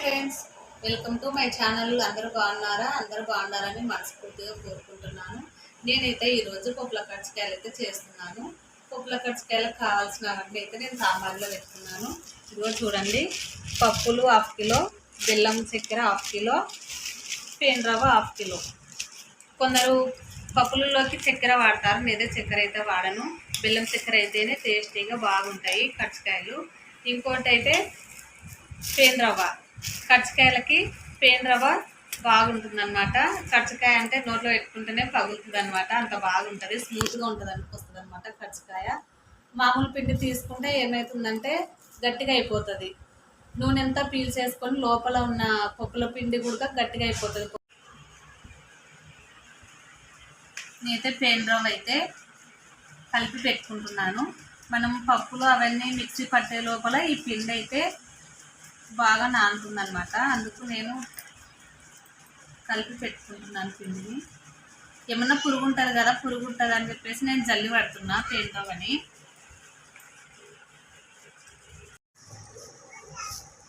Friends, welcome to my channel. అందరూ బాగున్నారా? అందరూ బాగున్నారని మనస్ఫూర్తిగా కోరుకుంటున్నాను. నేనైతే ఈరోజు పప్పుల కజ్జికాయలు అయితే చేస్తున్నాను. పప్పుల కజ్జికాయలకు కావాల్సినవన్నీ అయితే నేను సాంబార్లో పెట్టుకున్నాను. ఇదిగో చూడండి, పప్పులు 1/2 కిలో, బెల్లం చక్కెర 1/2 కిలో, పేన్ రవ్వ 1/2 కిలో. కొందరు పప్పులలోకి చక్కెర వాడతారు, నేనైతే చక్కెర అయితే వాడను. బెల్లం చక్కెర అయితేనే టేస్టీగా బాగుంటాయి కజ్జికాయలు. ఇంకోటి అయితే పేన్ రవ్వ, కజ్జికాయలకి పేన్ రవ్వ బాగుంటుందన్నమాట. కజ్జికాయ అంటే నోట్లో పెట్టుకుంటేనే పగులుతుంది అనమాట, అంత బాగుంటుంది, స్మూత్గా ఉంటుంది అనిపిస్తుంది అనమాట కజ్జికాయ. మామూలు పిండి తీసుకుంటే ఏమవుతుందంటే గట్టిగా అయిపోతుంది, నూనె అంతా పీల్చేసుకొని లోపల ఉన్న పప్పుల పిండి కూడా గట్టిగా అయిపోతుంది. నేనైతే పేన్ రవ్వ అయితే కలిపి పెట్టుకుంటున్నాను. మనం పప్పులు అవన్నీ మిక్సీ పట్టే లోపల ఈ పిండి అయితే బాగా నానుతుందన్నమాట, అందుకు నేను కలిపి పెట్టుకుంటున్నాను పిండిని. ఏమన్నా పురుగు ఉంటుంది కదా, పురుగు ఉంటుంది అని చెప్పేసి నేను జల్లి పడుతున్నా పేన్ రవ్వని.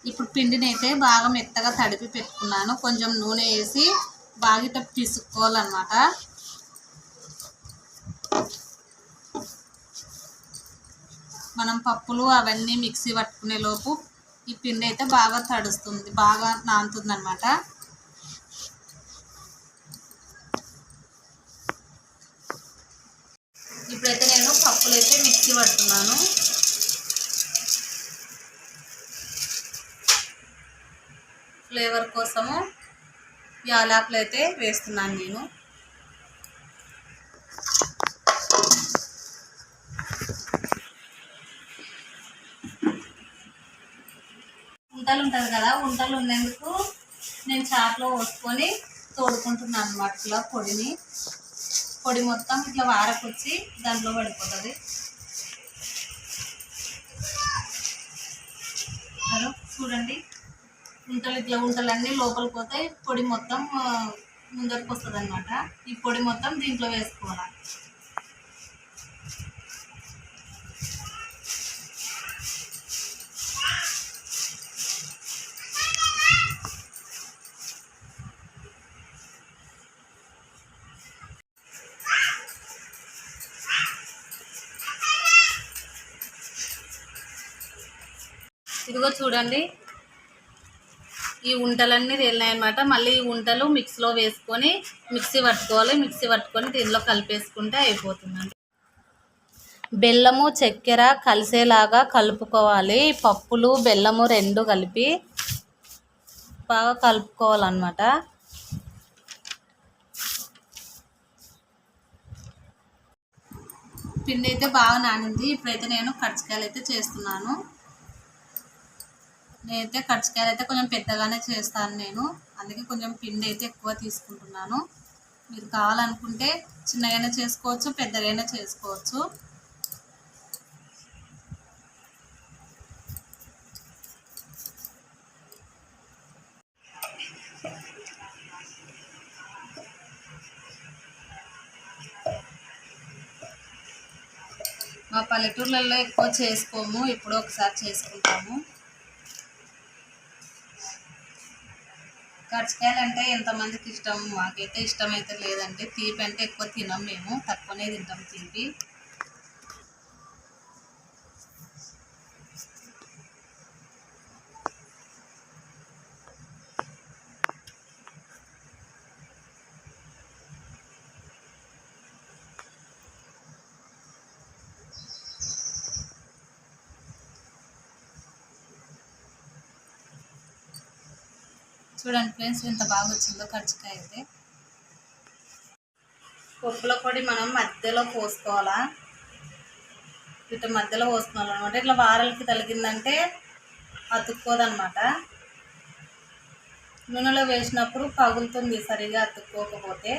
ఇప్పుడు పిండిని అయితే బాగా మెత్తగా తడిపి పెట్టుకున్నాను. కొంచెం నూనె వేసి బాగా పిసుక్కోవాలన్నమాట. మనం పప్పులు అవన్నీ మిక్సీ పట్టుకునే లోపు ఈ పిండి అయితే బాగా తడుస్తుంది, బాగా నానుతుంది అనమాట. ఇప్పుడైతే నేను పప్పులు అయితే మిక్సీ పడుతున్నాను. ఫ్లేవర్ కోసము యాలకులు అయితే వేస్తున్నాను నేను. ఉంటలు ఉంటుంది కదా, ఉంటలు ఉన్నందుకు నేను చాట్లో పోసుకొని తోడుకుంటున్నాను అన్నమాట. ఇట్లా పొడి మొత్తం ఇట్లా వారకొచ్చి దాంట్లో పడిపోతుంది. హలో చూడండి, ఉంటలన్నీ లోపలికి పోతాయి, పొడి మొత్తం ముందరికి వస్తుంది అనమాట. ఈ పొడి మొత్తం దీంట్లో వేసుకోవాలి. ఇదిగో చూడండి, ఈ ఉంటలన్నీ తేలినాయన్నమాట. మళ్ళీ ఈ ఉంటలు మిక్సీలో వేసుకొని మిక్సీ పట్టుకొని దీనిలో కలిపేసుకుంటే అయిపోతుందండి. బెల్లము చక్కెర కలిసేలాగా కలుపుకోవాలి. పప్పులు బెల్లము రెండు కలిపి బాగా కలుపుకోవాలన్నమాట. పిండి అయితే బాగా నానింది. ఇప్పుడైతే నేను కజ్జికాయలు అయితే చేస్తున్నాను. నేనైతే కజ్జికాయలు అయితే కొంచెం పెద్దగానే చేస్తాను నేను, అందుకే కొంచెం పిండి అయితే ఎక్కువ తీసుకుంటున్నాను. మీరు కావాలనుకుంటే చిన్నగానే చేసుకోవచ్చు, పెద్దగానే చేసుకోవచ్చు. మా పల్లెటూర్లలో ఎక్కువ చేసుకోము, ఇప్పుడు ఒకసారి చేసుకుంటాము. కజ్జికాయలు అంటే ఎంతమందికి ఇష్టం, మాకైతే ఇష్టం అయితే లేదండి. తీపి అంటే ఎక్కువ తినం, మేము తక్కువనే తింటాం తీపి. చూడండి ఫ్రెండ్స్, ఎంత బాగా వచ్చిందో కజ్జికాయ అయితే. పప్పుల పొడి మనం మధ్యలో పోసుకోవాలా, ఇట్లా మధ్యలో పోసుకోవాలన్నమాట. ఇట్లా వారలకి తగిలిందంటే అతుక్కోదన్నమాట. నూనెలో వేసినప్పుడు పగులుతుంది సరిగా అతుక్కోకపోతే.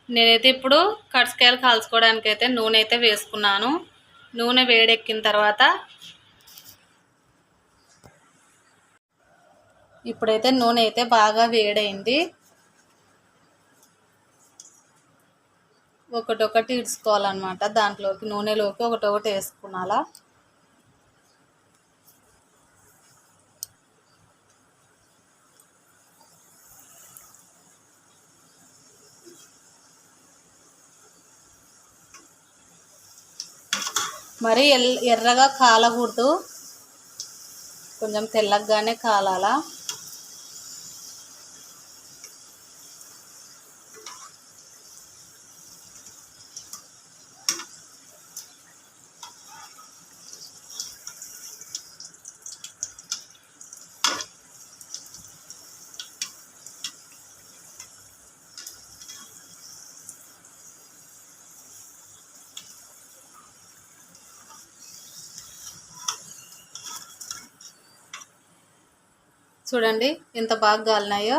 నేనైతే ఇప్పుడు కజ్జికాయలు కాల్చుకోవడానికి అయితే నూనె అయితే వేసుకున్నాను. నూనె వేడెక్కిన తర్వాత ఇప్పుడైతే నూనె అయితే బాగా వేడైంది. ఒకటొకటి ఇడ్చుకోవాలన్నమాట. దాంట్లోకి నూనెలోకి ఒకటొకటి వేసుకున్నాలా. మరి ఎర్రగా కాలకూడదు, కొంచెం తెల్లగానే కాలాలా. చూడండి ఎంత బాగా కాలినాయో.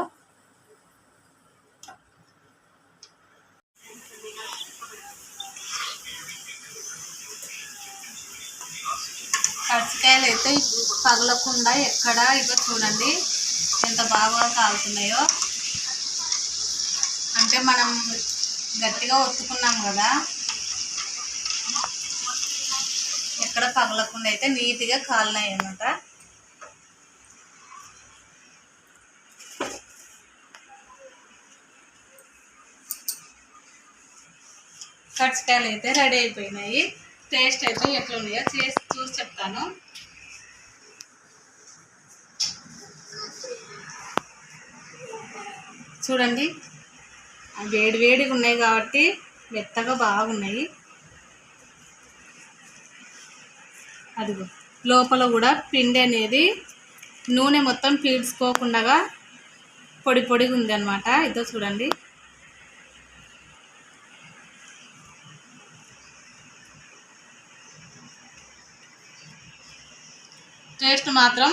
కజ్జికాయలు అయితే పగలకుండా ఎక్కడ ఇగో చూడండి ఎంత బాగా కాలుతున్నాయో. అంటే మనం గట్టిగా ఒత్తుకున్నాం కదా, ఎక్కడ పగలకుండా అయితే నీట్గా కాలినాయి అన్నమాట. కజ్జికాయలు అయితే రెడీ అయిపోయినాయి. టేస్ట్ అయితే ఎట్లున్నాయో చేసి చూసి చెప్తాను. చూడండి వేడి వేడిగా ఉన్నాయి కాబట్టి మెత్తగా బాగున్నాయి. అదిగో లోపల కూడా పిండి అనేది నూనె మొత్తం పీల్చుకోకుండా పొడి పొడిగా ఉంది అన్నమాట. ఇదో చూడండి. టేస్ట్ మాత్రం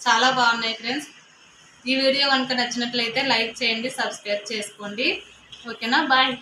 చాలా బాగున్నాయి ఫ్రెండ్స్. ఈ వీడియో కనుక నచ్చినట్లయితే లైక్ చేయండి, సబ్స్క్రైబ్ చేసుకోండి. ఓకేనా, బాయ్.